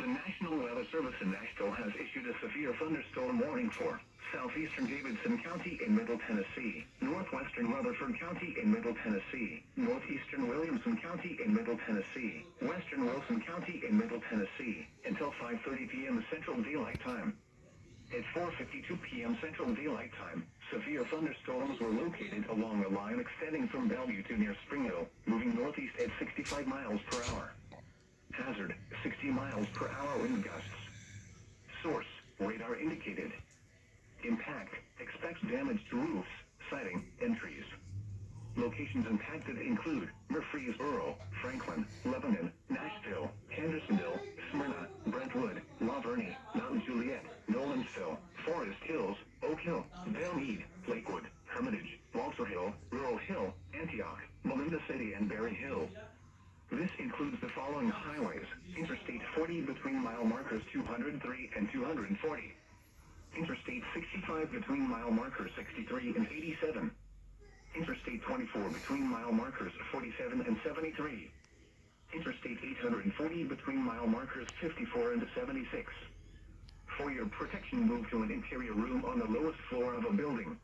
The National Weather Service in Nashville has issued a severe thunderstorm warning for southeastern Davidson County in Middle Tennessee, northwestern Rutherford County in Middle Tennessee, northeastern Williamson County in Middle Tennessee, western Wilson County in Middle Tennessee, until 5:30 p.m. Central Daylight Time. At 4:52 p.m. Central Daylight Time, severe thunderstorms were located along a line extending from Bellevue to near Spring Hill, moving northeast at 65 miles per hour. Hazard, 60 miles per hour wind gusts. Source, radar indicated. Impact, expects damage to roofs, siding, and trees. Locations impacted include Murfreesboro, Franklin, Lebanon, Nashville, Hendersonville, Smyrna, Brentwood, La Vernie, Mount Juliet, Nolensville, Forest Hills, Oak Hill, Belle Meade, Lakewood, Hermitage, Walter Hill, Rural Hill, Antioch, Melinda City, and Berry Hill. This includes the following highways: Interstate 40 between mile markers 203 and 240. Interstate 65 between mile markers 63 and 87. Interstate 24 between mile markers 47 and 73. Interstate 840 between mile markers 54 and 76. For your protection, move to an interior room on the lowest floor of a building.